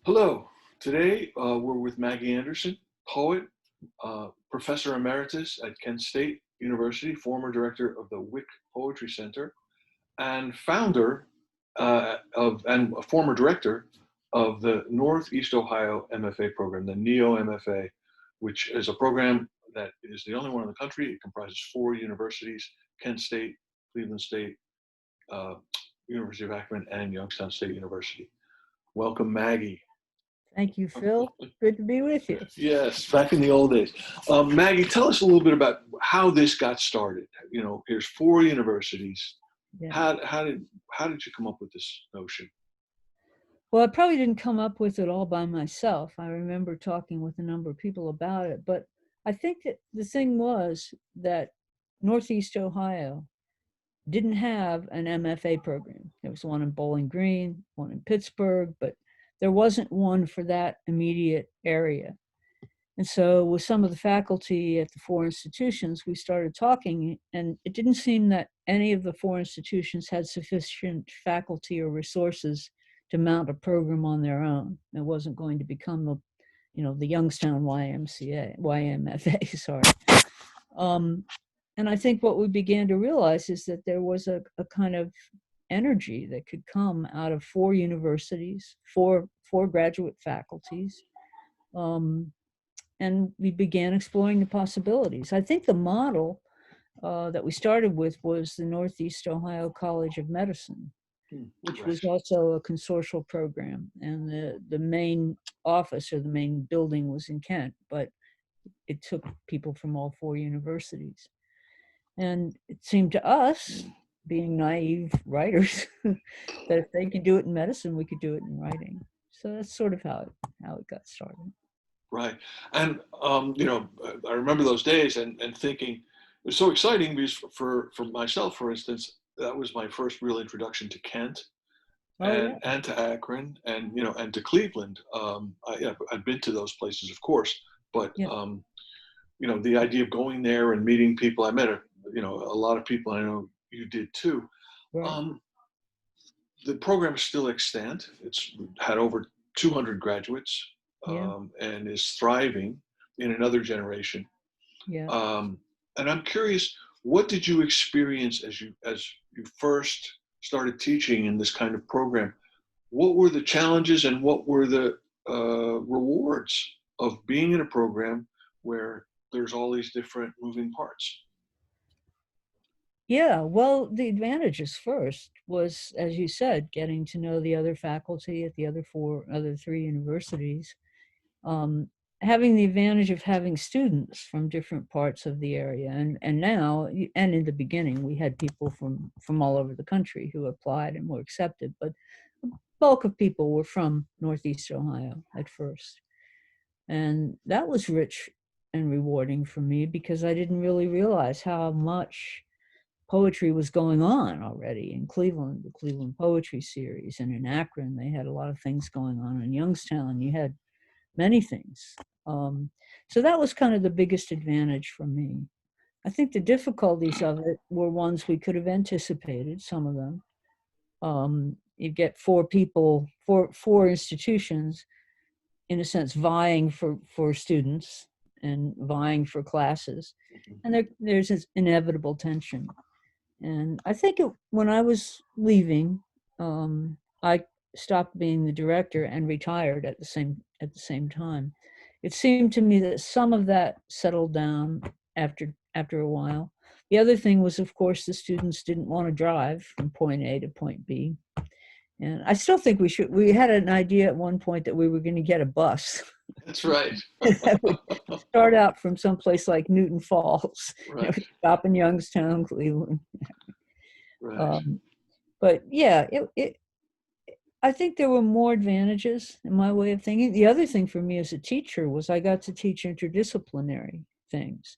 Hello. Today we're with Maggie Anderson, poet, professor emeritus at Kent State University, former director of the Wick Poetry Center, and founder and a former director of the Northeast Ohio M.F.A program, the NEOMFA, which is a program that is the only one in the country. It comprises 4 universities: Kent State, Cleveland State, uh, University of Akron, and Youngstown State University. Welcome, Maggie. Thank you, Phil. Good to be with you. Yes, back in the old days. Maggie, tell us a little bit about how this got started. You know, here's 4 universities. Yeah. How did you come up with this notion? Well, I probably didn't come up with it all by myself. I remember talking with a number of people about it, but I think that the thing was that Northeast Ohio didn't have an MFA program. There was one in Bowling Green, one in Pittsburgh, but there wasn't one for that immediate area. And so with some of the faculty at the 4 institutions, we started talking, and it didn't seem that any of the 4 institutions had sufficient faculty or resources to mount a program on their own. It wasn't going to become the Youngstown YMFA, sorry. And I think what we began to realize is that there was a kind of energy that could come out of 4 universities, four graduate faculties. And we began exploring the possibilities. I think the model that we started with was the Northeast Ohio College of Medicine, which was also a consortial program. And the main office or the main building was in Kent, but it took people from all 4 universities. And it seemed to us, being naive writers, that if they could do it in medicine, we could do it in writing. So that's sort of how it got started. Right. And, I remember those days and thinking it was so exciting because for myself, for instance, that was my first real introduction to Kent and to Akron and to Cleveland. I'd been to those places, of course, but, the idea of going there and meeting people, I met a lot of people. I know you did too. Right. The program is still extant. It's had over 200 graduates. And is thriving in another generation. And I'm curious, what did you experience as you first started teaching in this kind of program? What were the challenges and what were the rewards of being in a program where there's all these different moving parts? Yeah, well, the advantages first was, as you said, getting to know the other faculty at the other 3 universities. Having the advantage of having students from different parts of the area. And now, and in the beginning, we had people from all over the country who applied and were accepted, but the bulk of people were from Northeast Ohio at first. And that was rich and rewarding for me because I didn't really realize how much poetry was going on already in Cleveland, the Cleveland Poetry Series, and in Akron, they had a lot of things going on. In Youngstown, you had many things. So that was kind of the biggest advantage for me. I think the difficulties of it were ones we could have anticipated, some of them. You get 4 people, four institutions, in a sense, vying for students and vying for classes. And there's this inevitable tension. And I think when I was leaving, I stopped being the director and retired at the same time. It seemed to me that some of that settled down after a while. The other thing was, of course, the students didn't want to drive from point A to point B. And I still think we had an idea at one point that we were going to get a bus. That's right. Start out from someplace like Newton Falls, Right. Stop in Youngstown, Cleveland. Right. But yeah, I think there were more advantages in my way of thinking. The other thing for me as a teacher was I got to teach interdisciplinary things.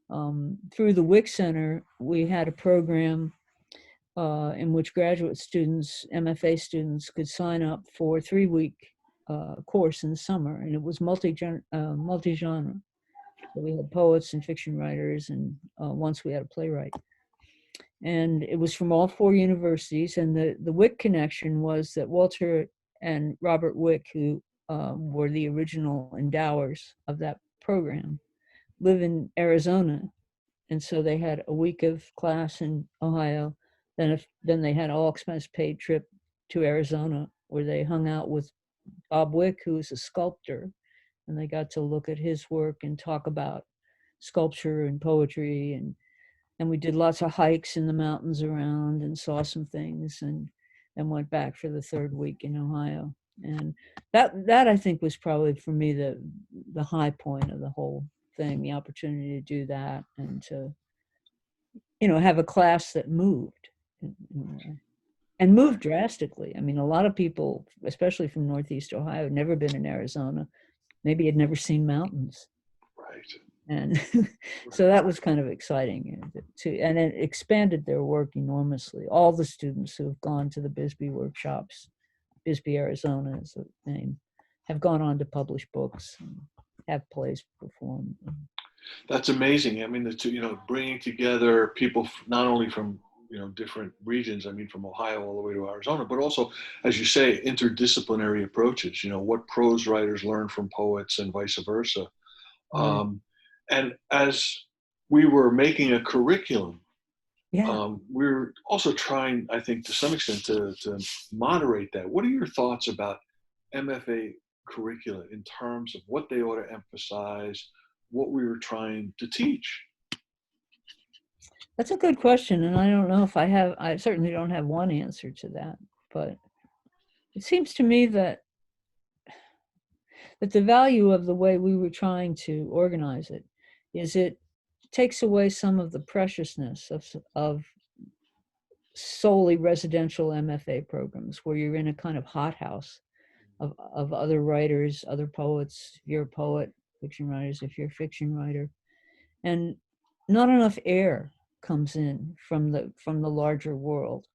Through the Wick Center, we had a program in which graduate students, M.F.A. students, could sign up for a 3-week course in the summer, and it was multi-genre. So we had poets and fiction writers, and once we had a playwright. And it was from all 4 universities. And the Wick connection was that Walter and Robert Wick, who were the original endowers of that program, live in Arizona. And so they had a week of class in Ohio. Then they had all expense paid trip to Arizona, where they hung out with Bob Wick, who is a sculptor, and they got to look at his work and talk about sculpture and poetry, and we did lots of hikes in the mountains around and saw some things, and went back for the third week in Ohio. And that I think was probably for me the high point of the whole thing, the opportunity to do that and to, you know, have a class that moved in a way. And moved drastically. I mean, a lot of people, especially from Northeast Ohio, had never been in Arizona, maybe had never seen mountains. Right. And so that was kind of exciting too. And it expanded their work enormously. All the students who have gone to the Bisbee workshops, Bisbee, Arizona is the name, have gone on to publish books and have plays performed. That's amazing. I mean, bringing together people not only from, different regions, I mean, from Ohio all the way to Arizona, but also, as you say, interdisciplinary approaches, what prose writers learn from poets and vice versa. Right. And as we were making a curriculum, Yeah. we're also trying, I think, to some extent to moderate that. What are your thoughts about M.F.A. curricula in terms of what they ought to emphasize, what we were trying to teach? That's a good question. And I don't know if I certainly don't have one answer to that, but it seems to me that the value of the way we were trying to organize it is it takes away some of the preciousness of solely residential M.F.A. programs, where you're in a kind of hothouse of other writers, other poets, if you're a poet, fiction writers, if you're a fiction writer, and not enough air comes in from the larger world.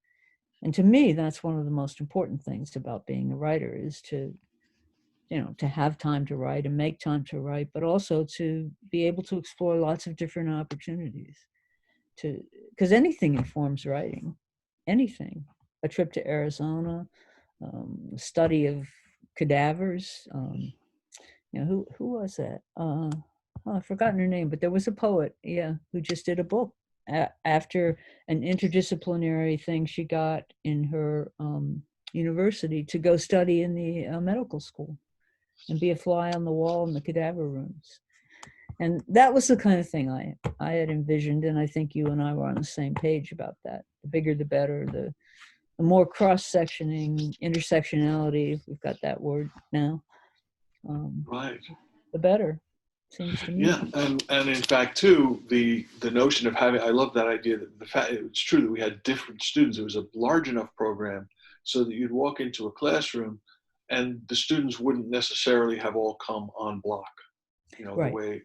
And to me, that's one of the most important things about being a writer, is to, to have time to write and make time to write, but also to be able to explore lots of different opportunities, because anything informs writing, anything. A trip to Arizona, study of cadavers. Who was that? I've forgotten her name, but there was a poet, who just did a book after an interdisciplinary thing she got in her university to go study in the medical school and be a fly on the wall in the cadaver rooms. And that was the kind of thing I had envisioned, and I think you and I were on the same page about that. The bigger, the better. The more cross-sectioning, intersectionality, if we've got that word now, Right. the better, seems to me. Yeah, and in fact, too, the notion of having, I love that idea that the fact it's true that we had different students. It was a large enough program so that you'd walk into a classroom and the students wouldn't necessarily have all come on block. The Right. way,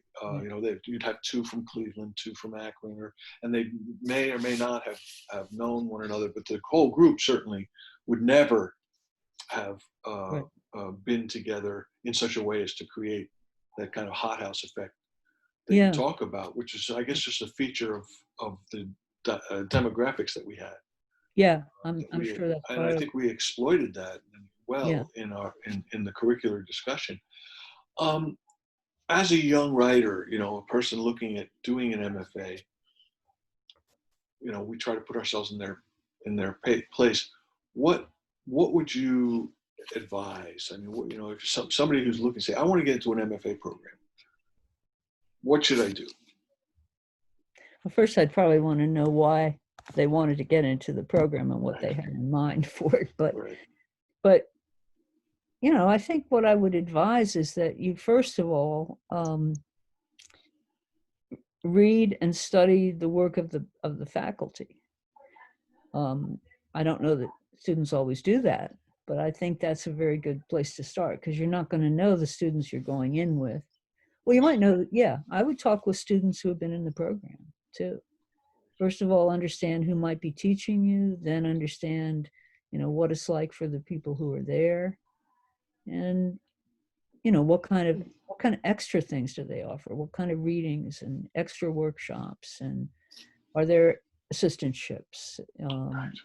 you'd have two from Cleveland, two from Akron, and they may or may not have known one another, but the whole group certainly would never have Right. been together in such a way as to create that kind of hothouse effect that you Yeah. talk about, which is, I guess, just a feature of the demographics that we had. Yeah. I'm sure that's And part I of. think we exploited that Yeah. well in the curricular discussion. As a young writer, a person looking at doing an MFA, we try to put ourselves in their place. What would you advise? I mean, if somebody who's looking, say, I want to get into an MFA program, what should I do? Well, first, I'd probably want to know why they wanted to get into the program and what Right. they had in mind for it. Right. But I think what I would advise is that you first of all read and study the work of the faculty. I don't know that students always do that, but I think that's a very good place to start, because you're not going to know the students you're going in with. Well, you might know, I would talk with students who have been in the program too. First of all, understand who might be teaching you, then understand, what it's like for the people who are there. And, what kind of extra things do they offer? What kind of readings and extra workshops? And are there assistantships? Right.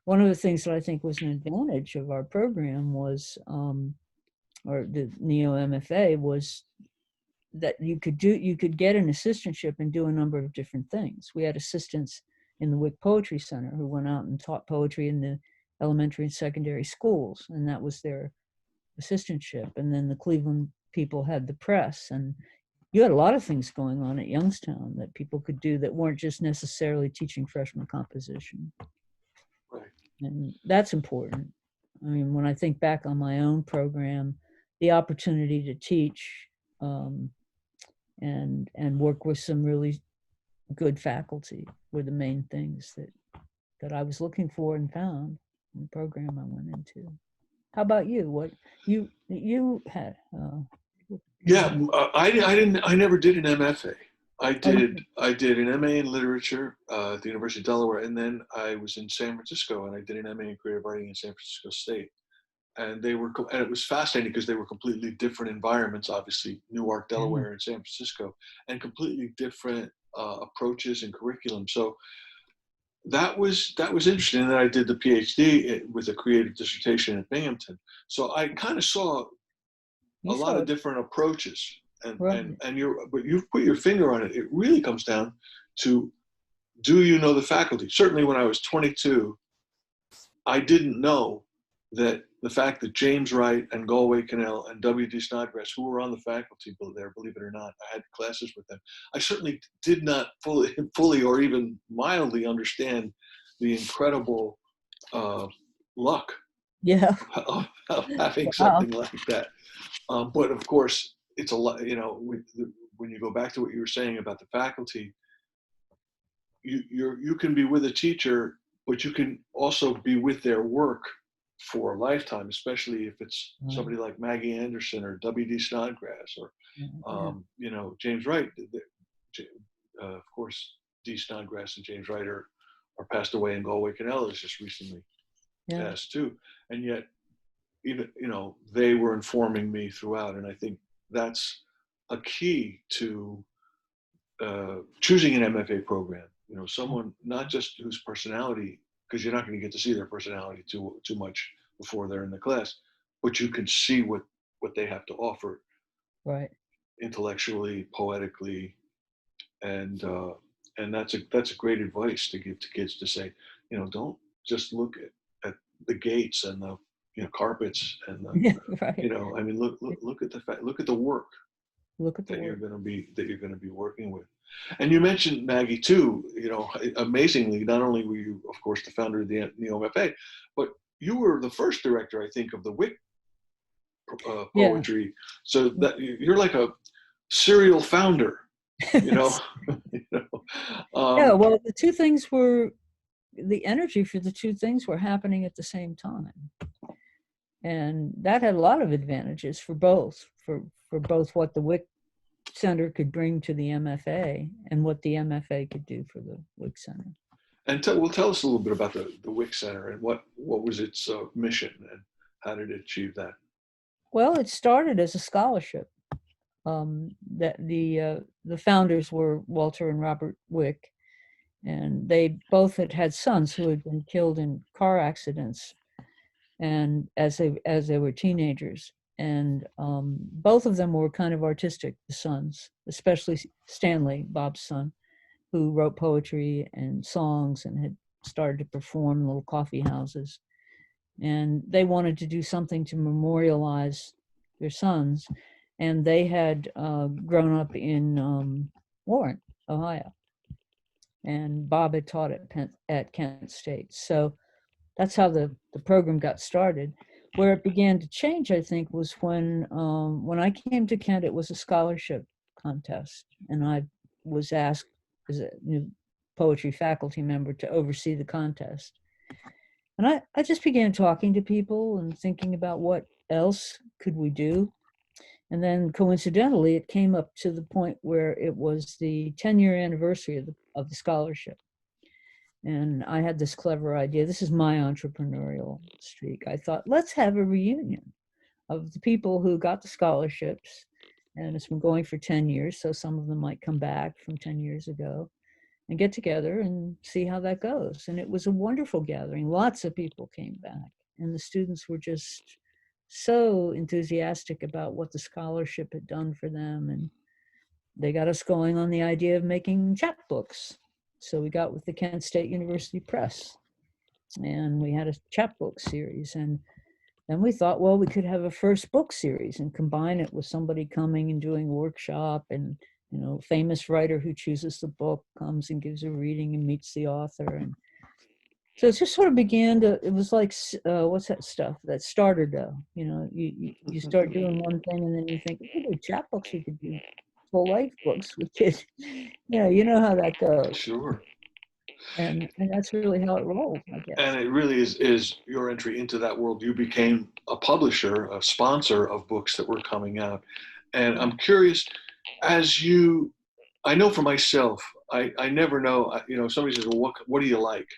One of the things that I think was an advantage of our program was or the NEOMFA, was that you could get an assistantship and do a number of different things. We had assistants in the Wick Poetry Center who went out and taught poetry in the elementary and secondary schools, and that was their assistantship. And then the Cleveland people had the press, and you had a lot of things going on at Youngstown that people could do that weren't just necessarily teaching freshman composition. Right. And that's important. I mean, when I think back on my own program, the opportunity to teach and work with some really good faculty were the main things that I was looking for and found in the program I went into. How about you? What you had? Yeah, I never did an MFA. I Okay. did an MA in literature at the University of Delaware, and then I was in San Francisco and I did an MA in creative writing in San Francisco State. And and it was fascinating because they were completely different environments, obviously Newark, Yeah. Delaware, and San Francisco, and completely different approaches and curriculum. So that was interesting. And then I did the PhD with a creative dissertation at Binghamton. So I kind of saw a You lot saw of it, different approaches, right? and but you've put your finger on it. It really comes down to, do you know the faculty? Certainly when I was 22, I didn't know that the fact that James Wright and Galway Cannell and W.D. Snodgrass, who were on the faculty there, believe it or not, I had classes with them. I certainly did not fully or even mildly understand the incredible luck Yeah. of having Wow. something like that. But of course, it's a lot. When you go back to what you were saying about the faculty, you can be with a teacher, but you can also be with their work for a lifetime, especially if it's Right. somebody like Maggie Anderson or W.D. Snodgrass or Yeah. James Wright. Of course, D. Snodgrass and James Wright are passed away, and Galway Cannell is just recently Yeah. passed too. And yet, even they were informing me throughout, and I think that's a key to choosing an MFA program. Someone not just whose personality, because you're not going to get to see their personality too much before they're in the class, but you can see what they have to offer Right. intellectually, poetically, and that's a great advice to give to kids, to say, don't just look at the gates and the carpets and the Yeah. Right. I mean, look at look at the work Look at the that you're work. going to be working with. And you mentioned Maggie too. Amazingly, not only were you, of course, the founder of the NEOMFA, but you were the first director, I think, of the WIC Yeah. poetry. So that you're like a serial founder. You know, you know. Yeah. Um, Well, the energy for the two things were happening at the same time, and that had a lot of advantages for both. For both what the WIC Center could bring to the MFA and what the MFA could do for the WIC Center. and tell us a little bit about the WIC Center and what was its mission and how did it achieve that? Well, it started as a scholarship. That the founders were Walter and Robert Wick, and they both had sons who had been killed in car accidents, and as they were teenagers, and both of them were kind of artistic. The sons, especially Stanley, Bob's son, who wrote poetry and songs and had started to perform in little coffee houses, and they wanted to do something to memorialize their sons, and they had grown up in Warren, Ohio, and Bob had taught at Kent State. So that's how the program got started. Where it began to change, I think, was when I came to Kent. It was a scholarship contest, and I was asked as a new poetry faculty member to oversee the contest. And I just began talking to people and thinking about what else could we do. And then coincidentally, it came up to the point where it was the 10-year anniversary of the scholarship. And I had this clever idea. This is my entrepreneurial streak. I thought, let's have a reunion of the people who got the scholarships. And it's been going for 10 years, so some of them might come back from 10 years ago and get together and see how that goes. And it was a wonderful gathering. Lots of people came back, and the students were just so enthusiastic about what the scholarship had done for them. And they got us going on the idea of making chapbooks. So we got with the Kent State University Press, and we had a chapbook series. And then we thought, well, we could have a first book series and combine it with somebody coming and doing a workshop, and famous writer who chooses the book comes and gives a reading and meets the author. And so it just sort of began to, it was like, what's that stuff? That starter dough. You start doing one thing and then you think, we could do chapbooks, we could do full life books with kids. You know how that goes. Sure. And that's really how it rolled, I guess. And it really is your entry into that world. You became a publisher, a sponsor of books that were coming out. And I'm curious, I know for myself, I never know, somebody says, well, what do you like?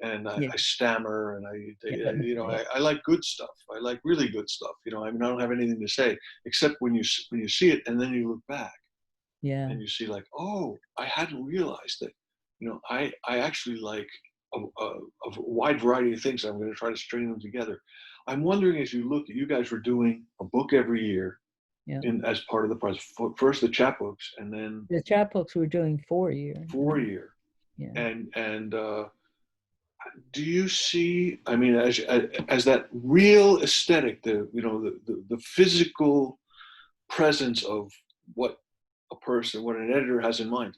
And I stammer, and I like good stuff. I like really good stuff. I don't have anything to say except when you see it, and then you look back, and you see like, oh, I hadn't realized that. I actually like a wide variety of things. I'm going to try to string them together. I'm wondering, as you look at, you guys were doing a book every year, as part of the process. First the chapbooks, and then the chapbooks were doing 4 years. 4 year. And do you see, I mean, as that real aesthetic, the physical presence of what an editor has in mind?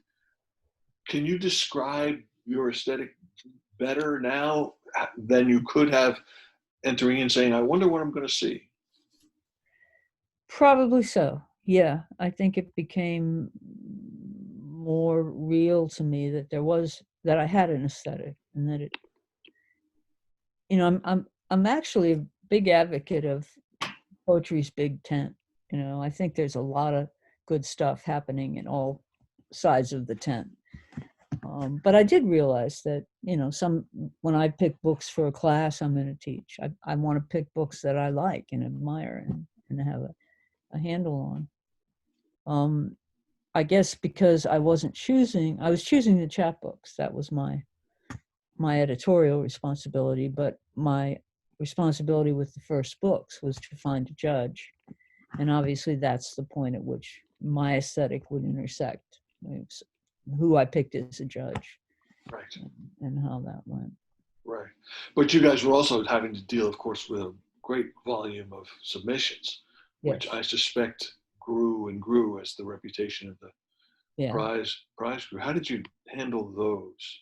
Can you describe your aesthetic better now than you could have entering in saying, I wonder what I'm going to see? Probably so. Yeah. I think it became more real to me that I had an aesthetic, and that it, I'm actually a big advocate of poetry's big tent. I think there's a lot of good stuff happening in all sides of the tent. But I did realize that, when I pick books for a class I'm going to teach, I want to pick books that I like and admire and have a handle on. I guess because I was choosing the chapbooks. That was my editorial responsibility, but my responsibility with the first books was to find a judge. And obviously that's the point at which my aesthetic would intersect who I picked as a judge. Right. And how that went. Right. But you guys were also having to deal, of course, with a great volume of submissions, which I suspect grew and grew as the reputation of the prize grew. How did you handle those?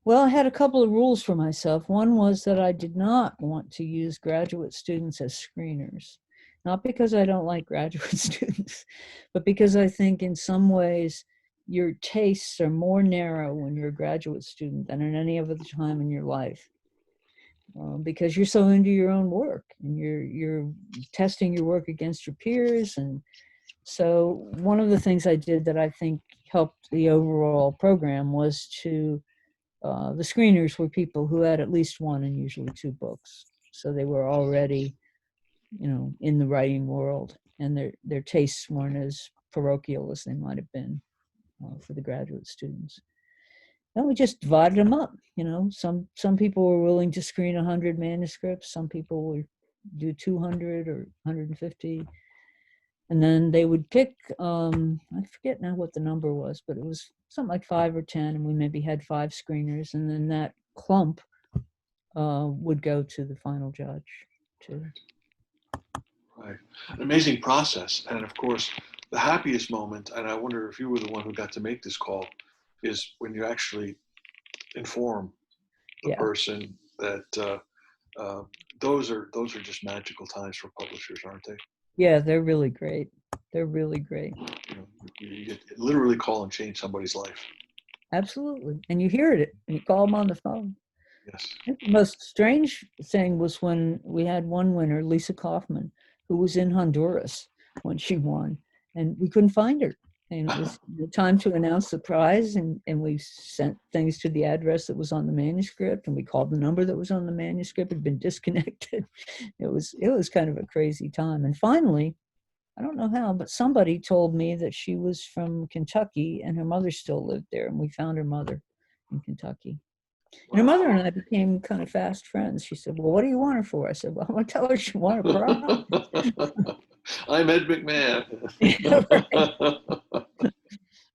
Well, I had a couple of rules for myself. One was that I did not want to use graduate students as screeners. Not because I don't like graduate students, but because I think in some ways your tastes are more narrow when you're a graduate student than at any other time in your life. Because you're so into your own work, and you're testing your work against your peers. And so one of the things I did that I think helped the overall program was to, the screeners were people who had at least one and usually 2 books. So they were already, in the writing world, and their tastes weren't as parochial as they might have been for the graduate students. And we just divided them up. Some people were willing to screen 100 manuscripts. Some people would do 200 or 150. And then they would pick, I forget now what the number was, but it was something like 5 or 10, and we maybe had 5 screeners. And then that clump would go to the final judge too. Right. An amazing process. And of course, the happiest moment, and I wonder if you were the one who got to make this call, is when you actually inform the person that those are just magical times for publishers, aren't they? Yeah, they're really great. They're really great. You get to literally call and change somebody's life. Absolutely. And you hear it, and you call them on the phone. Yes. The most strange thing was when we had one winner, Lisa Kaufman, who was in Honduras when she won, and we couldn't find her. And it was the time to announce the prize, and we sent things to the address that was on the manuscript, and we called the number that was on the manuscript. It had been disconnected. It was kind of a crazy time. And finally, I don't know how, but somebody told me that she was from Kentucky and her mother still lived there, and we found her mother in Kentucky. And her mother and Wow. I became kind of fast friends. She said, "Well, what do you want her for?" I said, "Well, I'm going to tell her she won a prize." I'm Ed McMahon. Yeah, right.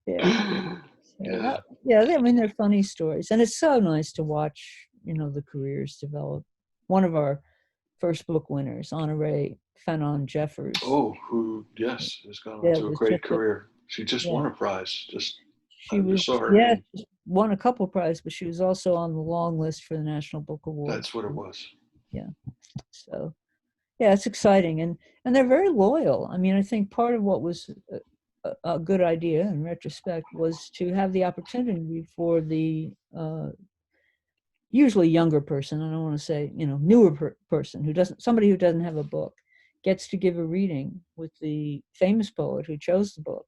Yeah. So Yeah. that, yeah, I mean, they're funny stories, and it's so nice to watch, the careers develop. One of our first book winners, Honoré Fanon Jeffers, Oh, who, yes, has gone on yeah, to a was great just, career. She just yeah, won a prize. she I was, just saw her yeah, name. she won a couple prizes, but she was also on the long list for the National Book That's Awards. what it was. Yeah, so yeah, it's exciting, and they're very loyal. I mean, I think part of what was a good idea in retrospect was to have the opportunity for the usually younger person, I don't want to say, newer person somebody who doesn't have a book, gets to give a reading with the famous poet who chose the book.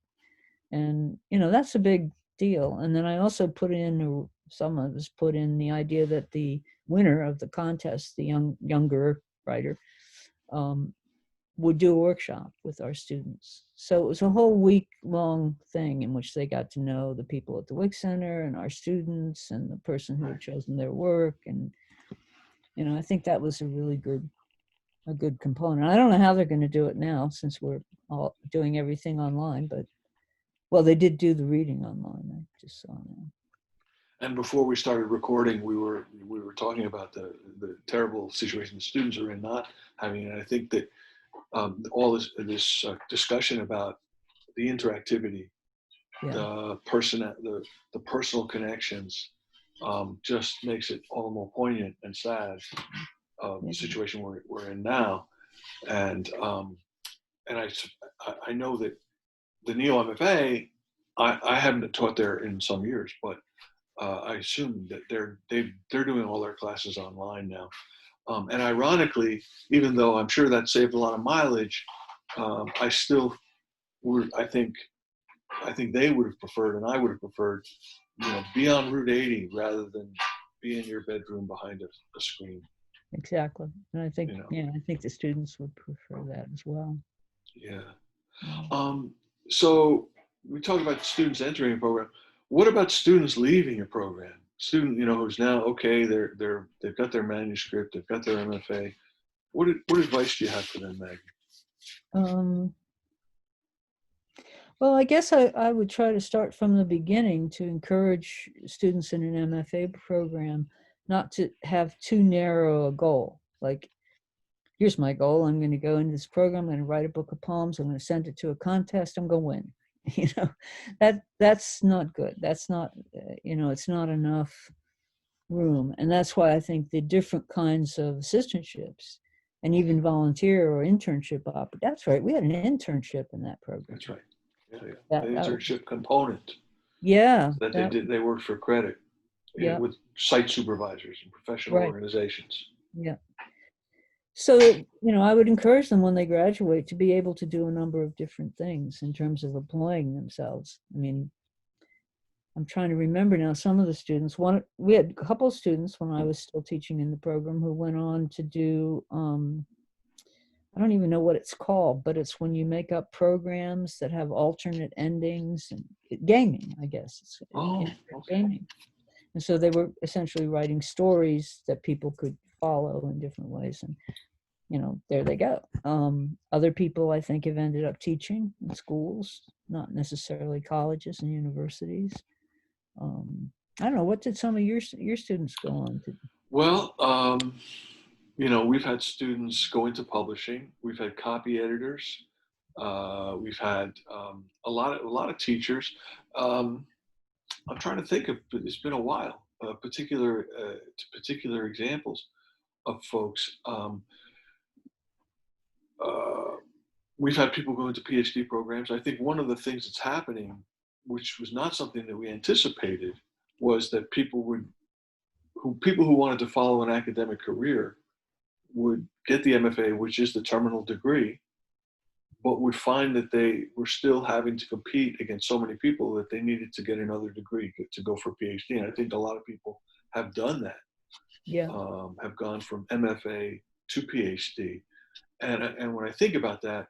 And, that's a big deal. And then I also put in, or some of us put in, the idea that the winner of the contest, the younger writer, um, would do a workshop with our students. So it was a whole week long thing in which they got to know the people at the WIC Center and our students and the person who had chosen their work. And, I think that was a good component. I don't know how they're going to do it now since we're all doing everything online, but well, they did do the reading online. I just saw now. And before we started recording, we were talking about the terrible situation the students are in, not having it. I think that all this discussion about the interactivity, Yeah. the personal connections, just makes it all the more poignant and sad of Yeah. the situation we're in now. And and I know that the NEOMFA, I haven't taught there in some years, but I assume that they're doing all their classes online now. And ironically, even though I'm sure that saved a lot of mileage, I still would. I think they would have preferred, and I would have preferred, be on Route 80 rather than be in your bedroom behind a screen. Exactly. And I think, You know, yeah, I think the students would prefer that as well. yeah. Yeah. So we talked about students entering a program. What about students leaving a program? Student, who's now okay, they've got their manuscript, they've got their M.F.A. What advice do you have for them, Maggie? Um, well, I guess I would try to start from the beginning to encourage students in an MFA program not to have too narrow a goal. Like, here's my goal. I'm going to go into this program. I'm going to write a book of poems. I'm going to send it to a contest. I'm going to win. That's not good. That's not, it's not enough room. And that's why I think the different kinds of assistantships and even volunteer or internship that's right. We had an internship in that program. That's right. Yeah, yeah. The That was, internship component yeah, that they that, did, they worked for credit yeah, with site supervisors and professional right. organizations. Yeah. So that, I would encourage them when they graduate to be able to do a number of different things in terms of applying themselves. I mean, I'm trying to remember now some of the students. We had a couple of students when I was still teaching in the program who went on to do, I don't even know what it's called, but it's when you make up programs that have alternate endings and gaming, I guess. It's Oh, okay. gaming. And so they were essentially writing stories that people could follow in different ways. And, there they go. Other people, I think, have ended up teaching in schools, not necessarily colleges and universities. I don't know. What did some of your students go on to? Well, we've had students go into publishing. We've had copy editors. We've had a lot of teachers. Um, I'm trying to think of. It's been a while. Particular examples of folks. Uh, we've had people go into PhD programs. I think one of the things that's happening, which was not something that we anticipated, was that people who wanted to follow an academic career would get the MFA, which is the terminal degree, but would find that they were still having to compete against so many people that they needed to get another degree to go for PhD. And I think a lot of people have done that, Yeah, have gone from MFA to PhD. And when I think about that,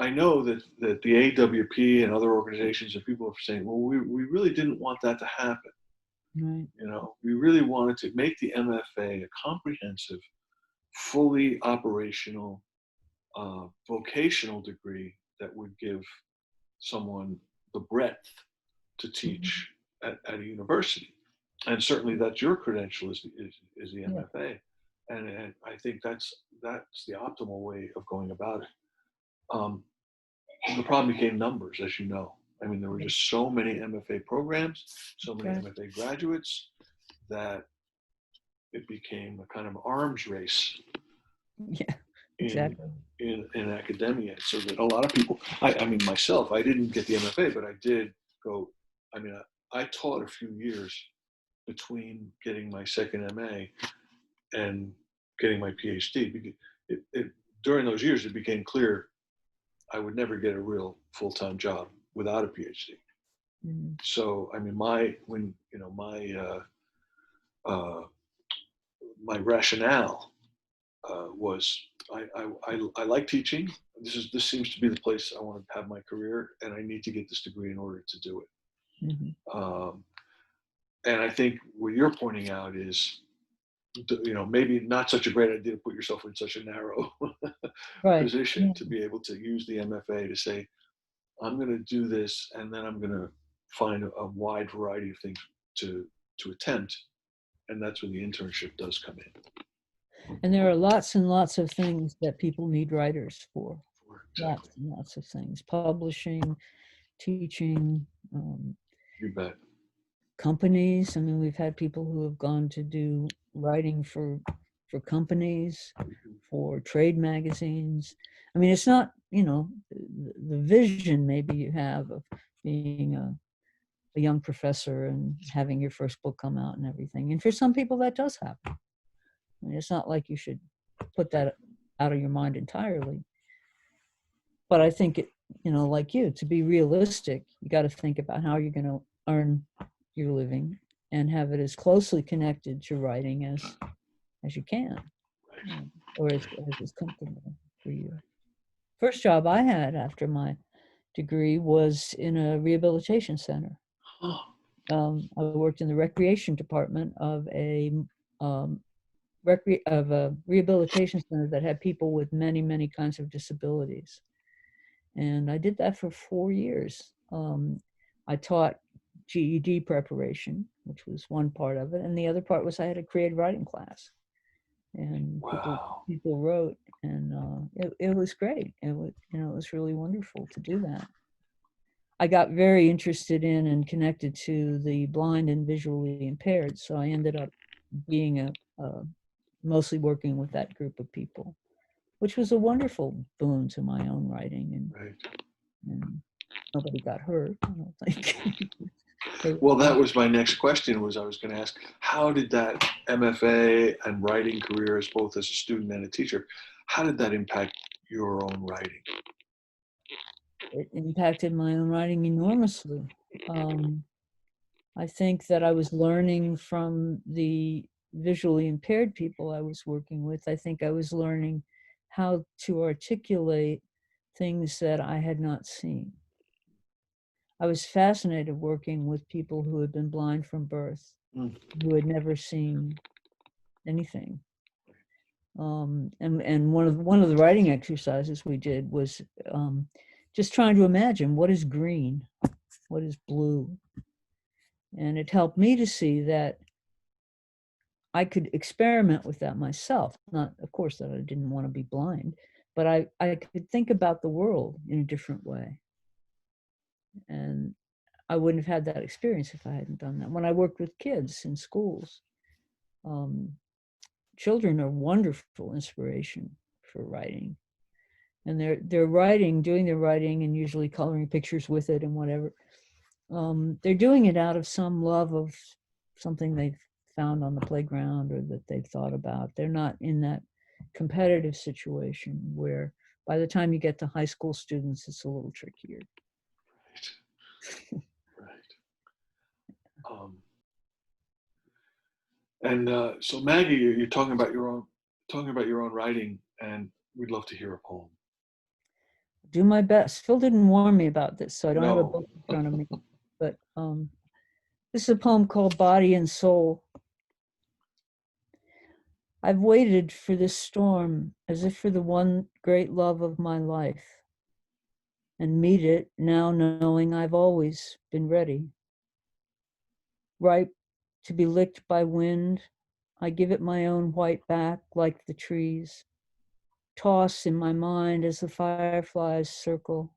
I know that the AWP and other organizations and people are saying, well, we really didn't want that to happen. Right. We really wanted to make the MFA a comprehensive, fully operational, vocational degree that would give someone the breadth to Mhm. teach at a university. And certainly that's your credential is the Yeah. MFA. And I think that's the optimal way of going about it. Um, the problem became numbers, as you know. I mean, there were Yeah. just so many MFA programs, so That's many right. MFA graduates that it became a kind of arms race Yeah. in Exactly. in academia. So that a lot of people, I mean, myself, I didn't get the MFA, but I did go. I mean, I taught a few years between getting my second MA and getting my PhD. Because during those years, it became clear I would never get a real full-time job without a PhD. Mhm. So, I mean, uh, my rationale was I like teaching. This seems to be the place I want to have my career, and I need to get this degree in order to do it. Mhm. Um, and I think what you're pointing out is, maybe not such a great idea to put yourself in such a narrow Right. position Yeah. to be able to use the MFA to say, I'm going to do this, and then I'm going to find a wide variety of things to attempt, and that's when the internship does come in. And there are lots and lots of things that people need writers for. Lots Exactly. and lots of things. Publishing, teaching, You bet. companies. I mean, we've had people who have gone to do writing for companies, for trade magazines. I mean, it's not, the vision maybe you have of being a young professor and having your first book come out and everything. And for some people, that does happen. I mean, it's not like you should put that out of your mind entirely. But I think like you, to be realistic, you got to think about how you're going to earn your living and have it as closely connected to writing as you can, Right. or as is comfortable for you. First job I had after my degree was in a rehabilitation center. Oh, I worked in the recreation department of um, of a rehabilitation center that had people with many, many kinds of disabilities. And I did that for 4 years. I taught GED preparation, which was one part of it, and the other part was I had a creative writing class, and people wow. people wrote, and it was great. It was really wonderful to do that. I got very interested in and connected to the blind and visually impaired, so I ended up being mostly working with that group of people, which was a wonderful boon to my own writing, Right. and nobody got hurt, I don't think. They were Well, that fine. was my next question. Was I was going to ask, how did that MFA and writing career, as both as a student and a teacher, how did that impact your own writing? It impacted my own writing enormously. Um, I think that I was learning from the visually impaired people I was working with. I think I was learning how to articulate things that I had not seen. I was fascinated working with people who had been blind from birth, Mm. who had never seen anything. And one of the writing exercises we did was just trying to imagine what is green, what is blue, and it helped me to see that I could experiment with that myself. Not, of course, that I didn't want to be blind, but I could think about the world in a different way, and I wouldn't have had that experience if I hadn't done that. When I worked with kids in schools, um, children are wonderful inspiration for writing, and they're writing, doing their writing, and usually coloring pictures with it and whatever. They're doing it out of some love of something they've found on the playground or that they've thought about. They're not in that competitive situation where by the time you get to high school students, it's a little trickier. Right. Right. Um, and so, Maggie, you're talking about your own writing, and we'd love to hear a poem. Do my best. Phil didn't warn me about this, so I don't have a No. book in front of me. But This is a poem called Body and Soul. I've waited for this storm as if for the one great love of my life, and meet it now knowing I've always been ready. Ripe to be licked by wind, I give it my own white back like the trees, toss in my mind as the fireflies circle.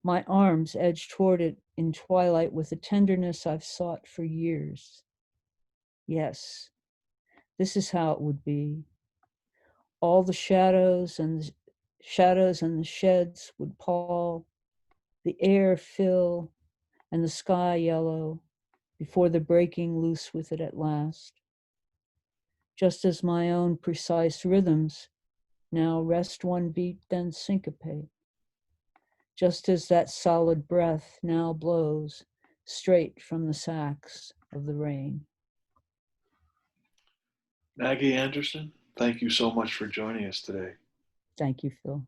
My arms edge toward it in twilight with a tenderness I've sought for years. Yes, this is how it would be. All the shadows and the sheds would pall, the air fill, and the sky yellow before the breaking loose with it at last. Just as my own precise rhythms now rest one beat, then syncopate. Just as that solid breath now blows straight from the sacs of the rain. Maggie Anderson, thank you so much for joining us today. Thank you, Phil.